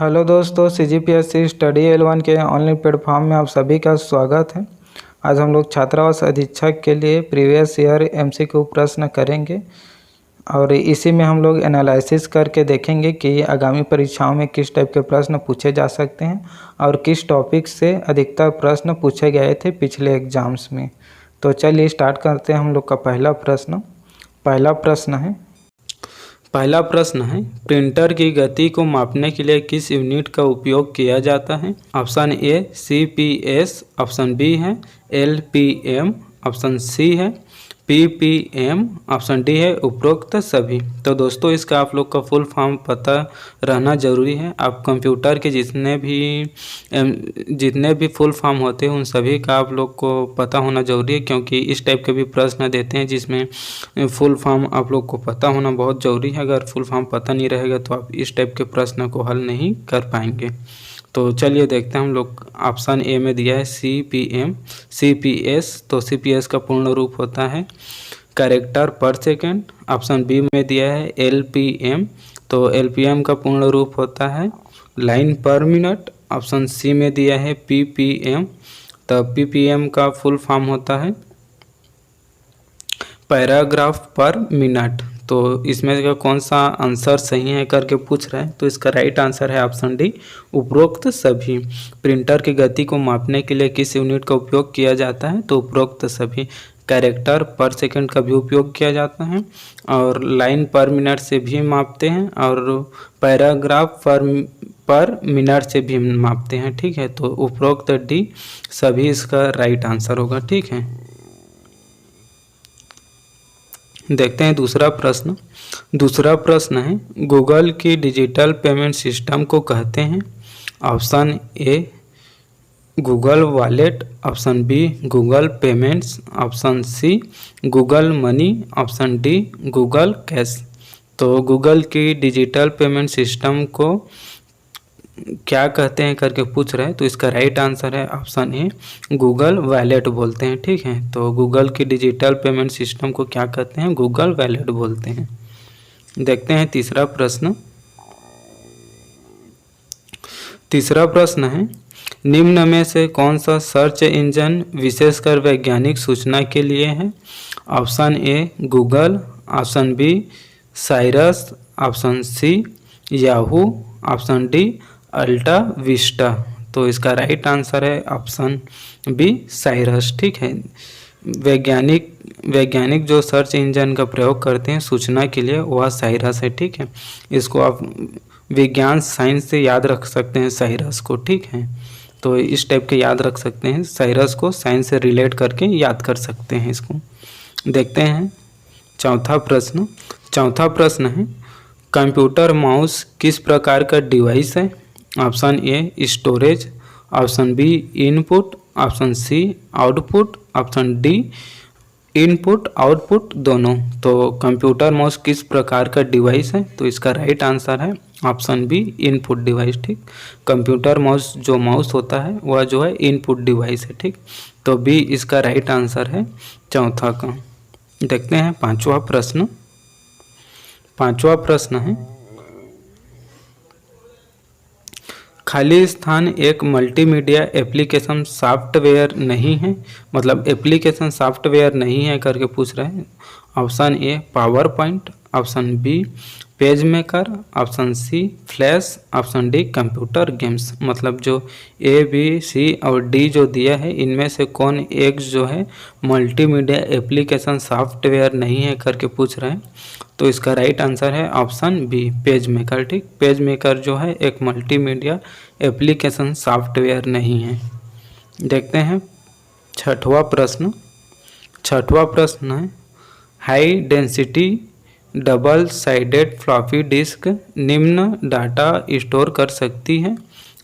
Hello दोस्तों, CGPSC study L1 के online platform में आप सभी का स्वागत है। आज हम लोग छात्रावास अधीक्षक के लिए प्रीवियस ईयर MCQ प्रश्न करेंगे और इसी में हम लोग एनालिसिस करके देखेंगे कि आगामी परीक्षाओं में किस टाइप के प्रश्न पूछे जा सकते हैं और किस टॉपिक से अधिकतर प्रश्न पूछे गए थे पिछले एग्जाम्स में। तो चलिए स्टार्ट करते हैं हम लोग का पहला प्रश्न है प्रिंटर की गति को मापने के लिए किस यूनिट का उपयोग किया जाता है। Option A CPS, option B है LPM, ऑप्शन सी है PPM, ऑप्शन डी है उपरोक्त सभी। तो दोस्तों इसका आप लोग का फुल फॉर्म पता रहना ज़रूरी है। आप कंप्यूटर के जितने भी फुल फॉर्म होते हैं उन सभी का आप लोग को पता होना ज़रूरी है, क्योंकि इस टाइप के भी प्रश्न देते हैं जिसमें फुल फॉर्म आप लोग को पता होना बहुत ज़रूरी है। अगर फुल फॉर्म पता नहीं रहेगा तो आप इस टाइप के प्रश्न को हल नहीं कर पाएंगे। तो चलिए देखते हैं हम लोग। ऑप्शन ए में दिया है CPM, CPS, तो CPS का पूर्ण रूप होता है कैरेक्टर पर सेकेंड। ऑप्शन बी में दिया है LPM, तो LPM का पूर्ण रूप होता है लाइन पर मिनट। ऑप्शन सी में दिया है PPM, तो PPM का फुल फॉर्म होता है पैराग्राफ पर मिनट। तो इसमें का कौन सा आंसर सही है करके पूछ रहे हैं, तो इसका राइट आंसर है ऑप्शन डी उपरोक्त सभी। प्रिंटर की गति को मापने के लिए किस यूनिट का उपयोग किया जाता है, तो उपरोक्त सभी। कैरेक्टर पर सेकंड का भी उपयोग किया जाता है और लाइन पर मिनट से भी मापते हैं और पैराग्राफ पर मिनट से भी मापते हैं। ठीक है, तो उपरोक्त डी सभी इसका राइट आंसर होगा। ठीक है, देखते हैं दूसरा प्रश्न है गूगल की डिजिटल पेमेंट सिस्टम को कहते हैं। ऑप्शन ए Google wallet, option B Google payments, option C Google money, option D Google cash. तो गूगल की डिजिटल पेमेंट सिस्टम को क्या कहते हैं करके पूछ रहे हैं, तो इसका राइट आंसर है ऑप्शन ए गूगल वॉलेट बोलते हैं। ठीक है, तो गूगल की डिजिटल पेमेंट सिस्टम को क्या कहते हैं, गूगल वॉलेट बोलते हैं। देखते हैं तीसरा प्रश्न है निम्न में से कौन सा सर्च इंजन विशेषकर वैज्ञानिक सूचना के लिए है। ऑप्शन ए Google, option b Cyrus, option c Yahoo, option d AltaVista. तो इसका राइट आंसर है ऑप्शन बी साइरस। ठीक है, वैज्ञानिक जो सर्च इंजन का प्रयोग करते हैं सूचना के लिए वह साइरस है। ठीक है, इसको आप विज्ञान साइंस से याद रख सकते हैं साइरस को। ठीक है, तो इस टाइप के याद रख सकते हैं, साइरस को साइंस से रिलेट करके याद कर सकते हैं इसको। देखते हैं चौथा प्रश्न है कंप्यूटर माउस किस प्रकार का डिवाइस है। Option A storage, option B input, option C output, option D input output दोनों। तो कंप्यूटर माउस किस प्रकार का डिवाइस है, तो इसका राइट आंसर है ऑप्शन बी इनपुट डिवाइस। ठीक, कंप्यूटर माउस जो माउस होता है वह जो है इनपुट डिवाइस है। ठीक, तो बी इसका राइट आंसर है चौथा का। देखते हैं पांचवा प्रश्न है खाली स्थान एक मल्टीमीडिया एप्लीकेशन सॉफ्टवेयर नहीं है, मतलब एप्लीकेशन सॉफ्टवेयर नहीं है करके पूछ रहे हैं। Option A power point, option B page maker, option C flash, option D computer games. मतलब जो ए बी सी और डी जो दिया है इनमें से कौन एक जो है मल्टीमीडिया एप्लीकेशन सॉफ्टवेयर नहीं है करके पूछ रहे हैं, तो इसका राइट आंसर है ऑप्शन बी पेज मेकर। ठीक, पेज मेकर जो है एक मल्टीमीडिया एप्लीकेशन सॉफ्टवेयर नहीं है। देखते हैं छठवां प्रश्न है high density double sided floppy disk निम्न डाटा स्टोर कर सकती है।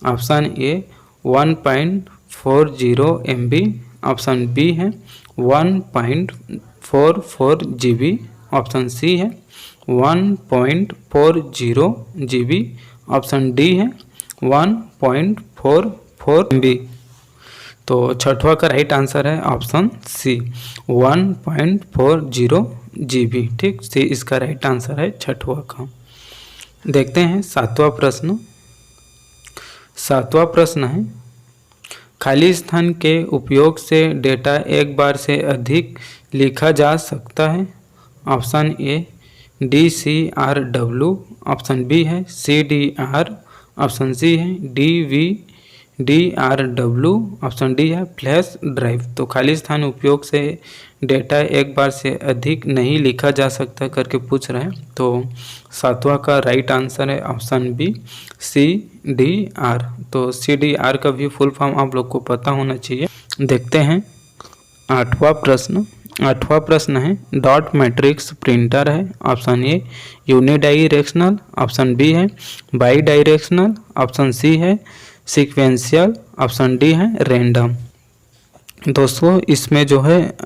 Option A 1.40 MB, option B है 1.44 GB, ऑप्शन सी है 1.40 GB, ऑप्शन डी है 1.44 MB। तो छठवा का राइट आंसर है ऑप्शन सी 1.40 GB। ठीक, सी इसका राइट आंसर है छठवा का। देखते हैं सातवां 7वां प्रश्न है, खाली स्थान के उपयोग से डेटा एक बार से अधिक लिखा जा सकता है। Option A DCRW, option B है CDR, ऑप्शन सी है DVDRW, ऑप्शन डी है फ्लैश ड्राइव। तो खाली स्थान उपयोग से डेटा एक बार से अधिक नहीं लिखा जा सकता करके पूछ रहे हैं। तो 7वां का राइट आंसर है ऑप्शन बी CDR। तो CDR का भी फुल फॉर्म आप लोग को पता होना चाहिए। देखते हैं 8वां प्रश्न है, डॉट मैट्रिक्स प्रिंटर है। Option A unidirectional, option B है बाई डायरेक्शनल, ऑप्शन सी है सीक्वेंशियल, ऑप्शन डी है रैंडम। दोस्तों इसमें जो है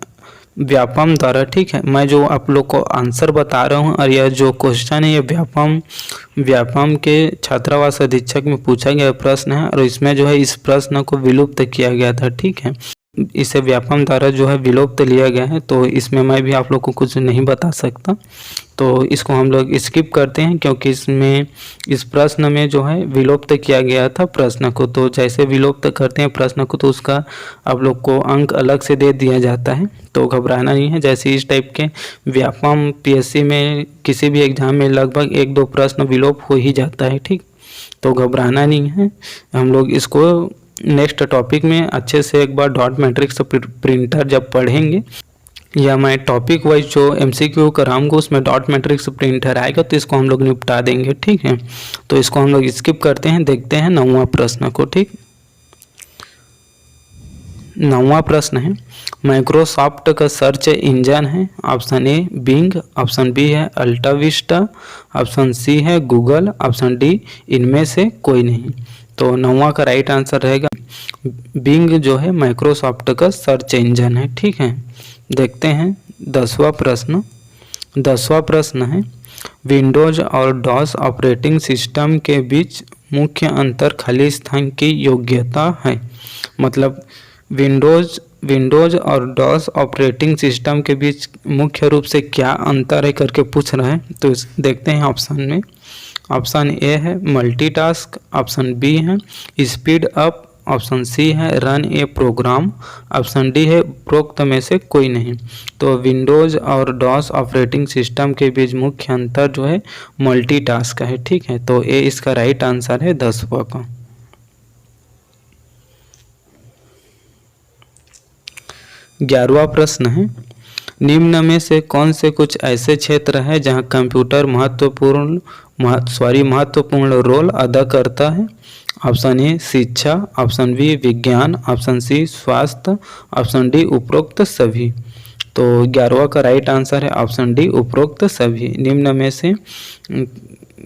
व्यापम द्वारा, ठीक है, मैं जो आप लोग को आंसर बता रहा हूँ और यह जो क्वेश्चन है ये व्यापम के छात्रावास अधीक्षक में पूछा गया प्रश्न है और इसमें जो है इस प्रश्न को विलुप्त किया गया था, ठीक है, इसे व्यापम द्वारा जो है विलुप्त लिया गया है। तो इसमें मैं भी आप लोग को कुछ नहीं बता सकता, तो इसको हम लोग स्किप करते हैं क्योंकि इसमें इस प्रश्न में जो है विलुप्त किया गया था प्रश्न को। तो जैसे विलुप्त करते हैं प्रश्न को तो उसका आप लोग को अंक अलग से दे दिया जाता है, तो घबराना नहीं है। जैसे इस टाइप के व्यापम PSC में किसी भी एग्जाम में लगभग 1-2 प्रश्न विलोप हो ही जाता है, ठीक, तो घबराना नहीं है। हम लोग इसको नेक्स्ट टॉपिक में अच्छे से एक बार डॉट मैट्रिक्स प्रिंटर जब पढ़ेंगे या मैं टॉपिक वाइज जो MCQ कराऊंगा उसमें डॉट मैट्रिक्स प्रिंटर आएगा तो इसको हम लोग निपटा देंगे, ठीक है। तो इसको हम लोग स्किप करते हैं, देखते हैं 9वां प्रश्न को, ठीक। 9वां प्रश्न है, माइक्रोसॉफ्ट का सर्च इंजन है। Option A Bing, option B है अल्टा विस्टा, ऑप्शन सी है गूगल, ऑप्शन डी इनमें से कोई नहीं। तो 9वां का राइट आंसर रहेगा बिंग जो है माइक्रोसॉफ्ट का सर्च इंजन है, ठीक है। देखते हैं 10वां प्रश्न है, विंडोज और डॉस ऑपरेटिंग सिस्टम के बीच मुख्य अंतर खाली स्थान की योग्यता है। मतलब विंडोज और डॉस ऑपरेटिंग सिस्टम के बीच मुख्य रूप से क्या अंतर है करके पूछ रहे हैं। तो देखते हैं ऑप्शन में, ऑप्शन ए है मल्टीटास्क, ऑप्शन बी है स्पीड अप, ऑप्शन सी है रन ए प्रोग्राम, ऑप्शन डी है उपरोक्त में से कोई नहीं। तो विंडोज और डॉस ऑपरेटिंग सिस्टम के बीच मुख्य अंतर जो है मल्टीटास्क है, ठीक है। तो ए इसका राइट आंसर है 10वां का। 11वां प्रश्न है, निम्न में से कौन से कुछ ऐसे क्षेत्र है जहां कंप्यूटर महत्वपूर्ण रोल अदा करता है। ऑप्शन ए शिक्षा, ऑप्शन बी विज्ञान, ऑप्शन सी स्वास्थ्य, ऑप्शन डी उपरोक्त सभी। तो 11वां का राइट आंसर है ऑप्शन डी उपरोक्त सभी। निम्न में से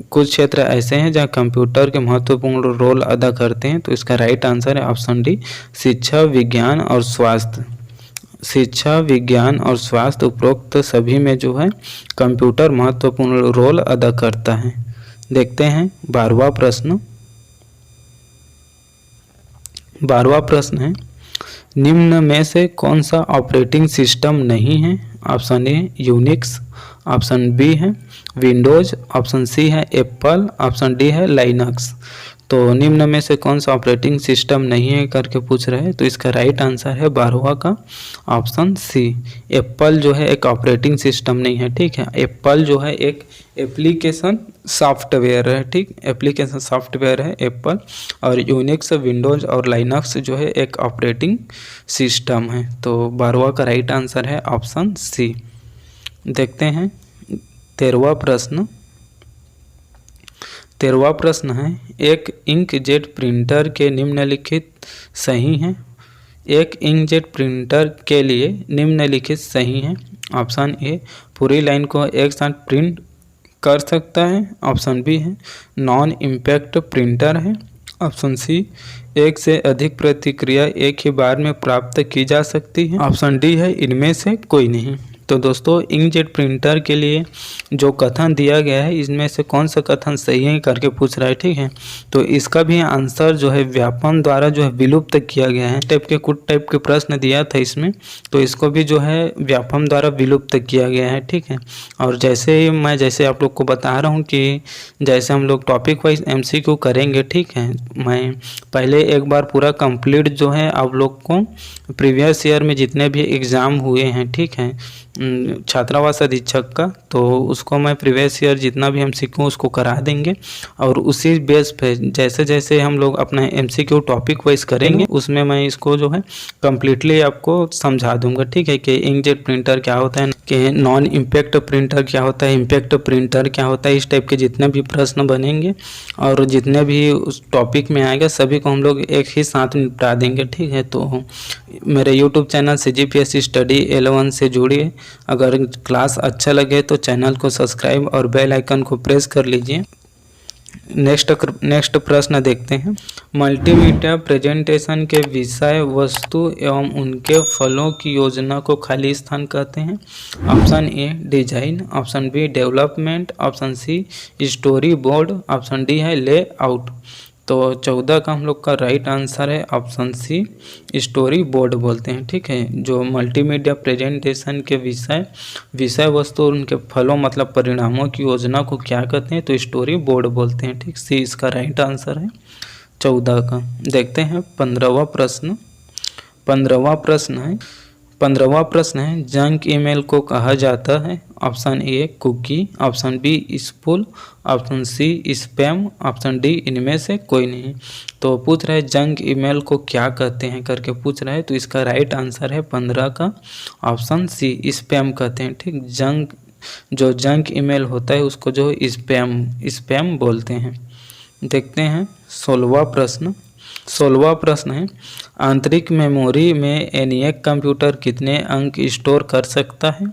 कुछ क्षेत्र ऐसे हैं जहां कंप्यूटर के महत्वपूर्ण रोल अदा करते हैं, तो इसका राइट आंसर है ऑप्शन डी शिक्षा, विज्ञान और स्वास्थ्य। शिक्षा, विज्ञान और स्वास्थ्य उपरोक्त सभी में जो है कंप्यूटर महत्वपूर्ण रोल अदा करता है। देखते हैं 12वां प्रश्न है, निम्न में से कौन सा ऑपरेटिंग सिस्टम नहीं है। Option A Unix, option B है विंडोज, ऑप्शन सी है एप्पल, ऑप्शन डी है लाइनक्स। तो निम्न में से कौन सा ऑपरेटिंग सिस्टम नहीं है करके पूछ रहे हैं, तो इसका राइट आंसर है 12वां का ऑप्शन सी। एप्पल जो है एक ऑपरेटिंग सिस्टम नहीं है, ठीक है। एप्पल जो है एक एप्लीकेशन सॉफ्टवेयर है, ठीक, एप्लीकेशन सॉफ्टवेयर है एप्पल। और यूनिक्स, विंडोज और लाइनक्स जो है एक ऑपरेटिंग सिस्टम है। तो 12वां का राइट आंसर है ऑप्शन सी। देखते हैं 13वां प्रश्न है, एक इंकजेट प्रिंटर के निम्नलिखित सही हैं। एक इंकजेट प्रिंटर के लिए निम्नलिखित सही हैं। ऑप्शन ए पूरी लाइन को एक साथ प्रिंट कर सकता है, ऑप्शन बी है नॉन इम्पैक्ट प्रिंटर है, ऑप्शन सी एक से अधिक प्रतिक्रिया एक ही बार में प्राप्त की जा सकती है, ऑप्शन डी है इनमें से कोई नहीं। तो दोस्तों इंकजेट प्रिंटर के लिए जो कथन दिया गया है इसमें से कौन सा कथन सही है करके पूछ रहा है, ठीक है। तो इसका भी आंसर जो है व्यापम द्वारा जो है विलुप्त किया गया है। कुछ टाइप के प्रश्न दिया था इसमें, तो इसको भी जो है व्यापम द्वारा विलुप्त किया गया है, ठीक है। और जैसे आप लोग को बता रहा हूँ कि जैसे हम लोग टॉपिक वाइज MCQ करेंगे, ठीक है। मैं पहले एक बार पूरा कंप्लीट जो है आप लोग को प्रीवियस ईयर में जितने भी एग्ज़ाम हुए हैं, ठीक है, छात्रावास अधीक्षक का, तो उसको मैं प्रीवियस ईयर जितना भी MCQ उसको करा देंगे। और उसी बेस पे जैसे जैसे हम लोग अपना MCQ टॉपिक वाइज करेंगे उसमें मैं इसको जो है कम्प्लीटली आपको समझा दूंगा, ठीक है। कि इंकजेट प्रिंटर क्या होता है, कि नॉन इम्पैक्ट प्रिंटर क्या होता है, इम्पैक्ट प्रिंटर क्या होता है, इस टाइप के जितने भी प्रश्न बनेंगे और जितने भी उस टॉपिक में आएगा सभी को हम लोग एक ही साथ निपटा देंगे, ठीक है। तो मेरे YouTube channel CGPSC study L1 से जुड़िए। अगर क्लास अच्छा लगे तो चैनल को सब्सक्राइब और बेल आइकन को प्रेस कर लीजिए। नेक्स्ट प्रश्न देखते हैं। मल्टीमीडिया प्रेजेंटेशन के विषय वस्तु एवं उनके फलों की योजना को खाली स्थान कहते हैं। Option A design, option B development, option C story board, option D है लेआउट। तो 14 का हम लोग का राइट आंसर है ऑप्शन सी स्टोरी बोर्ड बोलते हैं, ठीक है। जो मल्टीमीडिया प्रेजेंटेशन के विषय वस्तु और उनके फलों मतलब परिणामों की योजना को क्या कहते हैं, तो स्टोरी बोर्ड बोलते हैं, ठीक। सी इसका राइट आंसर है 14 का। देखते हैं 15वां प्रश्न। 15वां प्रश्न है जंक ईमेल को कहा जाता है। Option A cookie, option B spool, option C spam, option D इनमें से कोई नहीं। तो पूछ रहा है जंक ईमेल को क्या कहते हैं करके पूछ रहा है, तो इसका राइट आंसर है 15 का ऑप्शन सी स्पैम कहते हैं, ठीक। जो जंक ईमेल होता है उसको जो स्पैम बोलते हैं। देखते हैं 16वां प्रश्न है आंतरिक मेमोरी में ENIAC कंप्यूटर कितने अंक स्टोर कर सकता है।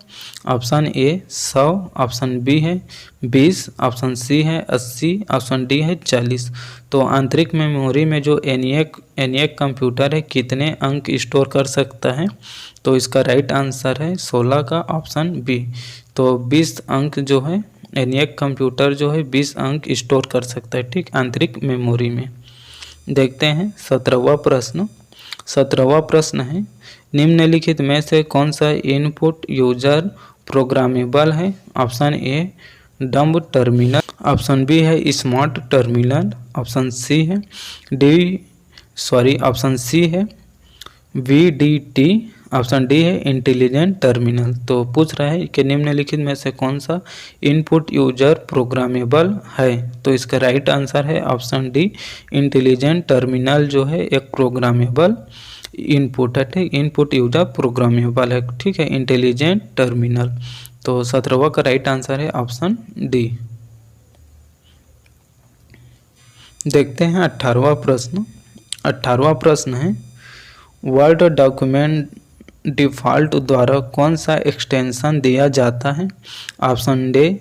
ऑप्शन ए 100, ऑप्शन बी है 20, ऑप्शन सी है 80, ऑप्शन डी है 40। तो आंतरिक मेमोरी में जो ENIAC कंप्यूटर है कितने अंक स्टोर कर सकता है, तो इसका राइट आंसर है 16 का ऑप्शन बी। तो 20 अंक जो है ENIAC कंप्यूटर जो है 20 अंक स्टोर कर सकता है, ठीक, आंतरिक मेमोरी में। देखते हैं 17वां प्रश्न है निम्नलिखित में से कौन सा इनपुट यूजर प्रोग्रामेबल है। Option A dumb terminal, option B है स्मार्ट टर्मिनल, ऑप्शन सी है VDT, ऑप्शन डी है इंटेलिजेंट टर्मिनल। तो पूछ रहा है कि निम्नलिखित में से कौन सा इनपुट यूजर प्रोग्रामेबल है, तो इसका राइट आंसर है ऑप्शन डी इंटेलिजेंट टर्मिनल जो है एक प्रोग्रामेबल इनपुट है, ठीक। इनपुट यूजर प्रोग्रामेबल है, ठीक है, इंटेलिजेंट टर्मिनल। तो 17वां का राइट आंसर है ऑप्शन डी। देखते हैं 18वां प्रश्न है वर्ड डॉक्यूमेंट डिफ़ॉल्ट द्वारा कौन सा एक्सटेंशन दिया जाता है। ऑप्शन ए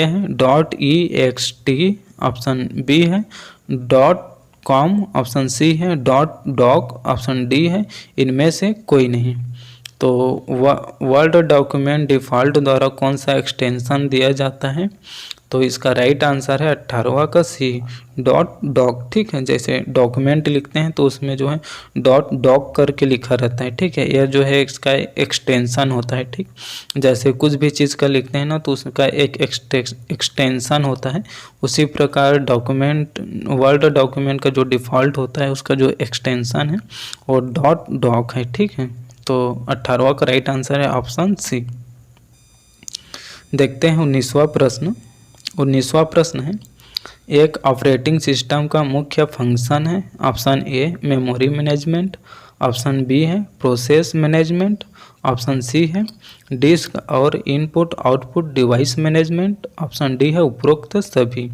है .ext, ऑप्शन बी है .com, ऑप्शन सी है .doc, ऑप्शन डी है इनमें से कोई नहीं। तो वर्ड डॉक्यूमेंट डिफ़ॉल्ट द्वारा कौन सा एक्सटेंशन दिया जाता है, तो इसका राइट आंसर है 18वां का सी .doc, ठीक है। जैसे डॉक्यूमेंट लिखते हैं तो उसमें जो है .doc करके लिखा रहता है, ठीक है। यह जो है इसका एक्सटेंशन होता है, ठीक। जैसे कुछ भी चीज़ का लिखते हैं ना तो उसका एक एक्सटेंशन होता है, उसी प्रकार वर्ड डॉक्यूमेंट का जो डिफ़ॉल्ट होता है उसका जो एक्सटेंशन है वो .doc है, ठीक है। तो 18वां का राइट आंसर है ऑप्शन सी। देखते हैं 19वां प्रश्न है एक ऑपरेटिंग सिस्टम का मुख्य फंक्शन है। Option A memory management, option B है प्रोसेस मैनेजमेंट, ऑप्शन सी है डिस्क और input output device management, option D है उपरोक्त सभी।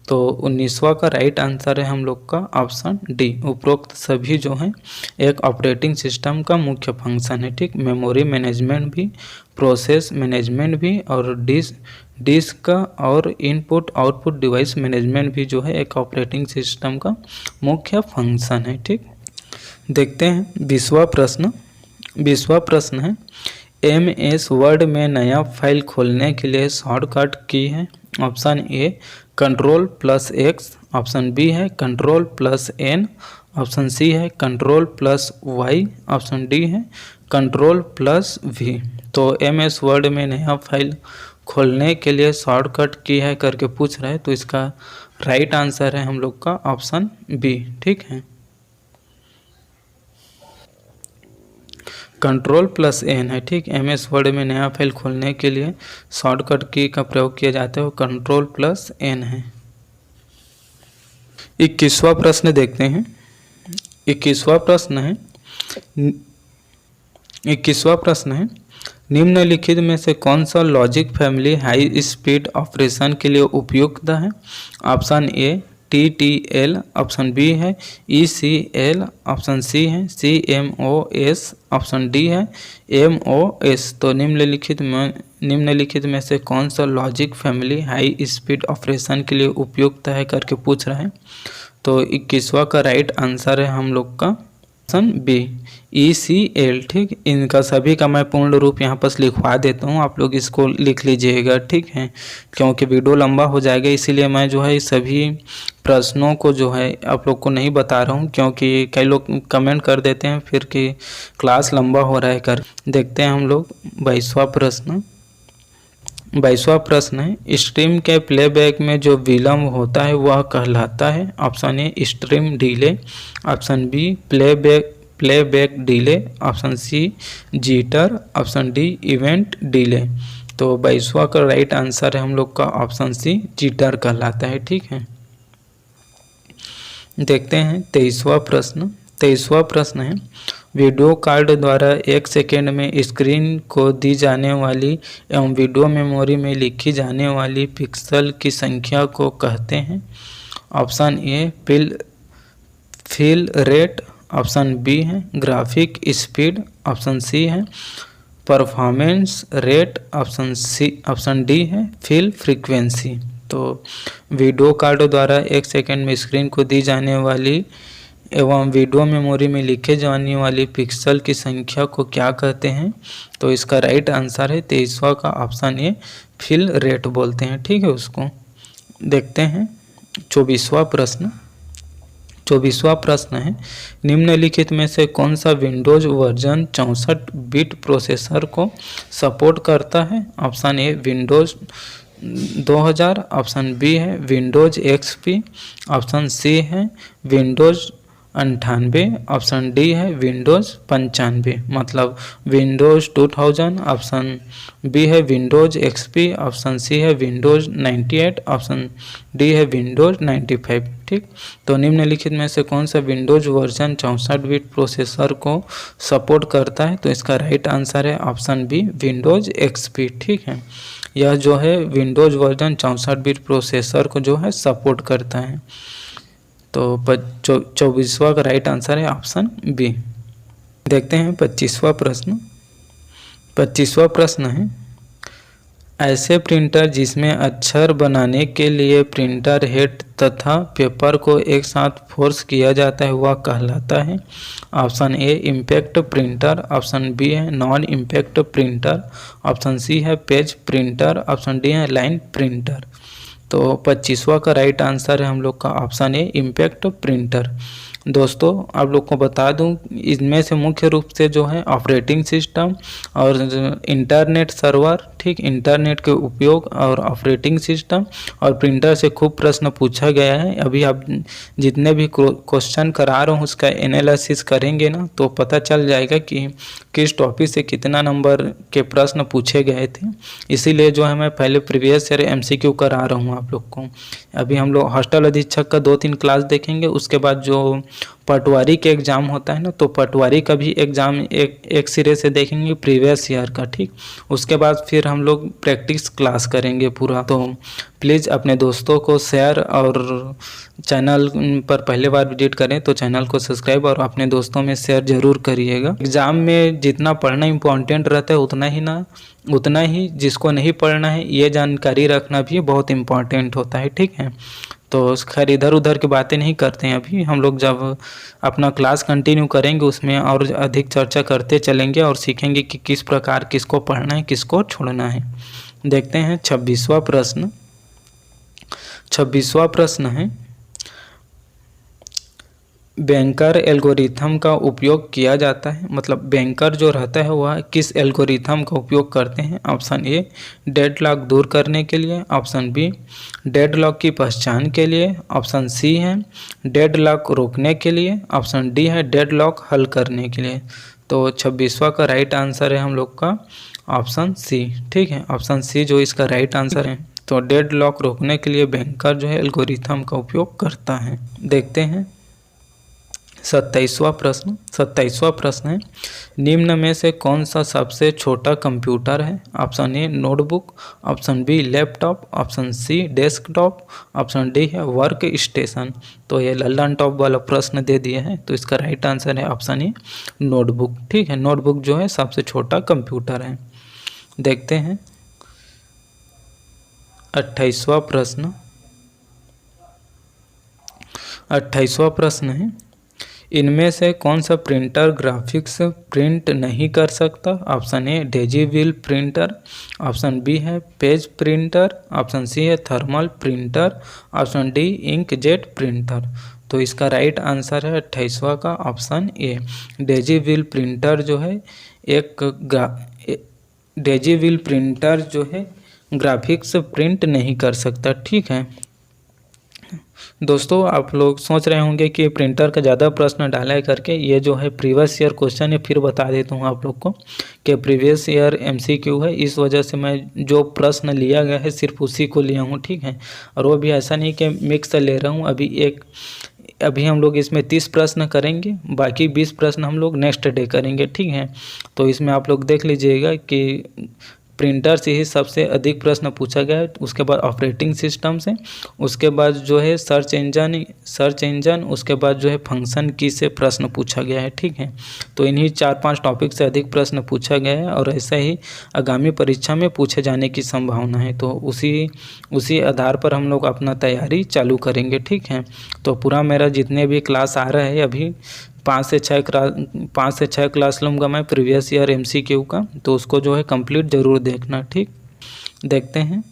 तो 19वां का राइट आंसर है हम लोग का ऑप्शन डी उपरोक्त सभी जो है एक ऑपरेटिंग सिस्टम का मुख्य फंक्शन है, ठीक। मेमोरी मैनेजमेंट भी, प्रोसेस मैनेजमेंट भी और डिस्क और इनपुट आउटपुट डिवाइस मैनेजमेंट भी जो है एक ऑपरेटिंग सिस्टम का मुख्य फंक्शन है, ठीक। देखते हैं 20वां प्रश्न। 20वां प्रश्न है, MS वर्ड में नया फाइल खोलने के लिए शॉर्टकट की है। ऑप्शन ए Ctrl+X, ऑप्शन बी है Ctrl+N, ऑप्शन सी है Ctrl+Y, ऑप्शन डी है Ctrl+V। तो MS वर्ड में नया फाइल खोलने के लिए शॉर्टकट की है करके पूछ रहा है, तो इसका राइट आंसर है हम लोग का ऑप्शन बी। ठीक है, Ctrl+N है। ठीक, MS वर्ड में नया फाइल खोलने के लिए शॉर्टकट की का प्रयोग किया जाता है, वो Ctrl+N है। 21वां प्रश्न देखते हैं। 21वां प्रश्न है, निम्नलिखित में से कौन सा logic family high speed operation के लिए उपयुक्त है। Option A TTL, option B है ECL, ऑप्शन सी है CMOS, ऑप्शन डी है MOS। तो निम्नलिखित में से कौन सा logic family high speed operation के लिए उपयुक्त है करके पूछ रहा है। तो 21वां का राइट आंसर है हम लोग का ऑप्शन बी ECL। ठीक, इनका सभी का मैं पूर्ण रूप यहाँ पर लिखवा देता हूँ, आप लोग इसको लिख लीजिएगा। ठीक है, क्योंकि वीडियो लंबा हो जाएगा, इसीलिए मैं जो है सभी प्रश्नों को जो है आप लोग को नहीं बता रहा हूँ, क्योंकि कई लोग कमेंट कर देते हैं फिर कि क्लास लंबा हो रहा है कर। देखते हैं हम लोग 22वां प्रश्न है, स्ट्रीम के प्लेबैक में जो विलम्ब होता है वह कहलाता है। Option A stream delay, option B playback delay, option C jitter, option D event delay. तो 22वां का राइट आंसर है हम लोग का ऑप्शन सी जीटर कहलाता है। ठीक है, देखते हैं 23वां प्रश्न है, वीडियो कार्ड द्वारा 1 सेकेंड में स्क्रीन को दी जाने वाली एवं वीडियो मेमोरी में लिखी जाने वाली पिक्सल की संख्या को कहते हैं। Option A fill rate, option B है ग्राफिक स्पीड, ऑप्शन सी है परफॉर्मेंस रेट, ऑप्शन डी है फिल फ्रीक्वेंसी। तो वीडियो कार्ड द्वारा 1 सेकेंड में स्क्रीन को दी जाने वाली एवं वीडियो मेमोरी में लिखे जाने वाली पिक्सल की संख्या को क्या कहते हैं। तो इसका राइट आंसर है 23वां का ऑप्शन ए फिल रेट बोलते हैं। ठीक है, उसको देखते हैं 24वां प्रश्न है, निम्नलिखित में से कौन सा विंडोज वर्जन 64 बिट प्रोसेसर को सपोर्ट करता है। Option A Windows 2000, option B है विंडोज XP, ऑप्शन सी है विंडोज 98, ऑप्शन डी है विंडोज 95, मतलब विंडोज 2000, ऑप्शन बी है विंडोज XP, ऑप्शन सी है विंडोज 98, ऑप्शन डी है विंडोज 95। ठीक, तो निम्नलिखित में से कौन सा विंडोज वर्जन 64 बिट प्रोसेसर को सपोर्ट करता है। तो इसका राइट आंसर है ऑप्शन बी विंडोज XP। ठीक है, यह जो है विंडोज वर्जन 64 बिट प्रोसेसर को जो है सपोर्ट करता है। तो 24वां का राइट आंसर है ऑप्शन बी। देखते हैं 25वां प्रश्न है, ऐसे प्रिंटर जिसमें अक्षर बनाने के लिए प्रिंटर हेड तथा पेपर को एक साथ फोर्स किया जाता है वह कहलाता है। Option a impact printer, option B है नॉन इम्पैक्ट प्रिंटर, ऑप्शन सी है पेज प्रिंटर, ऑप्शन डी है लाइन प्रिंटर। तो 25वां का राइट आंसर है हम लोग का ऑप्शन ए इम्पैक्ट प्रिंटर। दोस्तों आप लोग को बता दूं, इनमें से मुख्य रूप से जो है ऑपरेटिंग सिस्टम और इंटरनेट सर्वर, ठीक, इंटरनेट के उपयोग और ऑपरेटिंग सिस्टम और प्रिंटर से खूब प्रश्न पूछा गया है। अभी आप जितने भी क्वेश्चन करा रहा हूँ उसका एनालिसिस करेंगे ना तो पता चल जाएगा कि किस टॉपिक से कितना नंबर के प्रश्न पूछे गए थे। इसीलिए जो है मैं पहले प्रीवियस ईयर MCQ करा रहा हूँ आप लोग को। अभी हम लोग हॉस्टल अधीक्षक का 2-3 क्लास देखेंगे, उसके बाद जो पटवारी के एग्ज़ाम होता है ना तो पटवारी का भी एग्ज़ाम एक सिरे से देखेंगे प्रीवियस ईयर का। ठीक, उसके बाद फिर हम लोग प्रैक्टिस क्लास करेंगे पूरा। तो प्लीज़ अपने दोस्तों को शेयर और चैनल पर पहले बार विजिट करें तो चैनल को सब्सक्राइब और अपने दोस्तों में शेयर ज़रूर करिएगा। एग्ज़ाम में जितना पढ़ना इम्पोर्टेंट रहता है उतना ही ना उतना ही जिसको नहीं पढ़ना है ये जानकारी रखना भी बहुत इम्पॉर्टेंट होता है, ठीक है। तो खैर इधर उधर की बातें नहीं करते हैं, अभी हम लोग जब अपना क्लास कंटिन्यू करेंगे उसमें और अधिक चर्चा करते चलेंगे और सीखेंगे कि किस प्रकार किसको पढ़ना है किसको छोड़ना है। देखते हैं 26वां प्रश्न। 26वां प्रश्न है, बैंकर एल्गोरिथम का उपयोग किया जाता है, मतलब बैंकर जो रहता है वह किस एल्गोरिथम का उपयोग करते हैं। ऑप्शन ए डेडलॉक दूर करने के लिए, ऑप्शन बी डेडलॉक की पहचान के लिए, ऑप्शन सी है डेडलॉक रोकने के लिए, ऑप्शन डी है डेडलॉक हल करने के लिए। तो 26वां का राइट आंसर है हम लोग का ऑप्शन सी, ठीक है, ऑप्शन सी जो इसका राइट आंसर है। तो डेडलॉक रोकने के लिए बैंकर जो है एल्गोरिथम का उपयोग करता है। देखते हैं 27वां प्रश्न। 27वां प्रश्न है, निम्न में से कौन सा सबसे छोटा कंप्यूटर है। Option A notebook, option B laptop, option C desktop, option D है वर्क स्टेशन। तो ये लल्लन टॉप वाला प्रश्न दे दिए हैं, तो इसका राइट आंसर है ऑप्शन ए नोटबुक, ठीक है। नोटबुक जो है सबसे छोटा कंप्यूटर है। देखते हैं 28वां प्रश्न। 28वां प्रश्न है, इनमें से कौन सा प्रिंटर ग्राफिक्स प्रिंट नहीं कर सकता। Option A daisy wheel printer, option B है पेज प्रिंटर, ऑप्शन सी है thermal printer, option D inkjet printer. तो इसका राइट आंसर है 28वां का option A daisy wheel printer जो है डेजी व्हील प्रिंटर जो है ग्राफिक्स प्रिंट नहीं कर सकता, ठीक है। दोस्तों आप लोग सोच रहे होंगे कि प्रिंटर का ज़्यादा प्रश्न डाला है करके, ये जो है प्रीवियस ईयर क्वेश्चन है, फिर बता देता हूँ आप लोग को कि प्रीवियस ईयर एमसीक्यू है, इस वजह से मैं जो प्रश्न लिया गया है सिर्फ उसी को लिया हूँ, ठीक है। और वो भी ऐसा नहीं कि मिक्स ले रहा हूँ। अभी हम लोग इसमें 30 प्रश्न करेंगे, बाकी 20 प्रश्न हम लोग नेक्स्ट डे करेंगे, ठीक है। तो इसमें आप लोग देख लीजिएगा कि प्रिंटर से ही सबसे अधिक प्रश्न पूछा गया है, उसके बाद ऑपरेटिंग सिस्टम से, उसके बाद जो है सर्च इंजन, उसके बाद जो है फंक्शन की से प्रश्न पूछा गया है, ठीक है। तो इन्हीं 4-5 टॉपिक से अधिक प्रश्न पूछा गया है और ऐसा ही आगामी परीक्षा में पूछे जाने की संभावना है। तो उसी आधार पर हम लोग अपना तैयारी चालू करेंगे, ठीक है। तो पूरा मेरा जितने भी क्लास आ रहा है अभी 5 से 6 क्लास लूँगा मैं प्रीवियस ईयर एमसीक्यू का, तो उसको जो है कंप्लीट ज़रूर देखना, ठीक। देखते हैं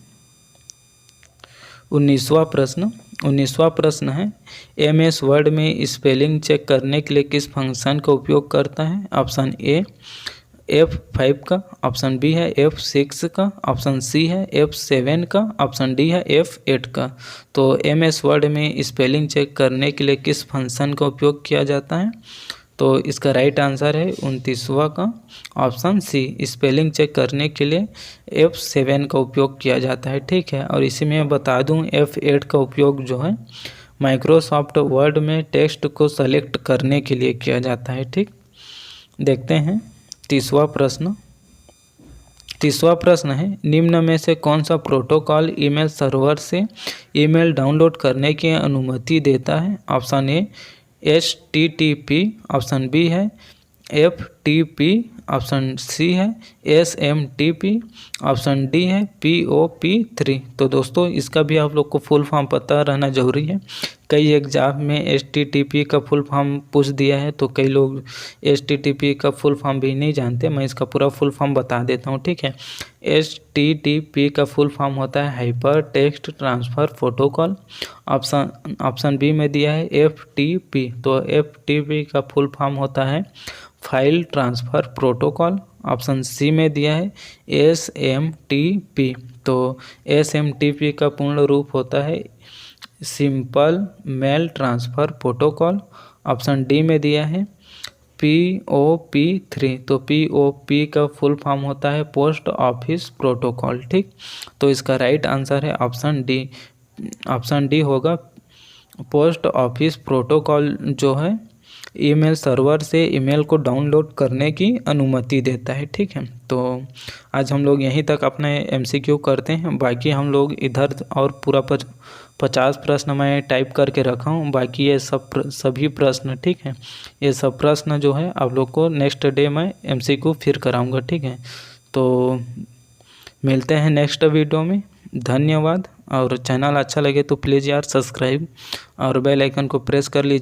19वां प्रश्न। 19वां प्रश्न है, एमएस वर्ड में स्पेलिंग चेक करने के लिए किस फंक्शन का उपयोग करता है। ऑप्शन ए F5 का, ऑप्शन बी है F6 का, ऑप्शन सी है F7 का, ऑप्शन डी है F8 का। तो MS वर्ड में स्पेलिंग चेक करने के लिए किस फंक्शन का उपयोग किया जाता है। तो इसका राइट आंसर है 29वां का ऑप्शन सी, स्पेलिंग चेक करने के लिए F7 का उपयोग किया जाता है, ठीक है। और इसी में बता दूं F8 का उपयोग जो है माइक्रोसॉफ्ट वर्ड में टेक्स्ट को सेलेक्ट करने के लिए किया जाता है, ठीक। देखते हैं 30वां प्रश्न। 30वां प्रश्न है, निम्न में से कौन सा प्रोटोकॉल ईमेल सर्वर से ईमेल डाउनलोड करने की अनुमति देता है। Option A HTTP, option B है FTP, ऑप्शन सी है SMTP, ऑप्शन डी है POP3। तो दोस्तों इसका भी आप लोग को फुल फॉर्म पता रहना जरूरी है। कई एग्जाम में HTTP का फुल फॉर्म पूछ दिया है, तो कई लोग HTTP का फुल फॉर्म भी नहीं जानते। मैं इसका पूरा फुल फॉर्म बता देता हूँ, ठीक है। HTTP का फुल फॉर्म होता है hyper text transfer protocol. Option B में दिया है FTP, तो FTP का फुल फॉर्म होता है file transfer protocol. Option C में दिया है SMTP, तो SMTP का पूर्ण रूप होता है simple mail transfer protocol. Option D में दिया है POP3, तो POP का फुल फॉर्म होता है पोस्ट ऑफिस प्रोटोकॉल, ठीक। तो इसका राइट आंसर है ऑप्शन डी। ऑप्शन डी होगा पोस्ट ऑफिस प्रोटोकॉल जो है ईमेल सर्वर से ईमेल को डाउनलोड करने की अनुमति देता है, ठीक है। तो आज हम लोग यहीं तक अपने MCQ करते हैं, बाकी हम लोग इधर और पूरा 50 प्रश्न मैं टाइप करके रखा हूँ, बाकी ये सभी प्रश्न, ठीक है। ये सब प्रश्न जो है आप लोग को नेक्स्ट डे मैं MCQ फिर कराऊँगा, ठीक है। तो मिलते हैं नेक्स्ट वीडियो में। धन्यवाद। और चैनल अच्छा लगे तो प्लीज़ यार सब्सक्राइब और बेल आइकन को प्रेस कर लीजिए।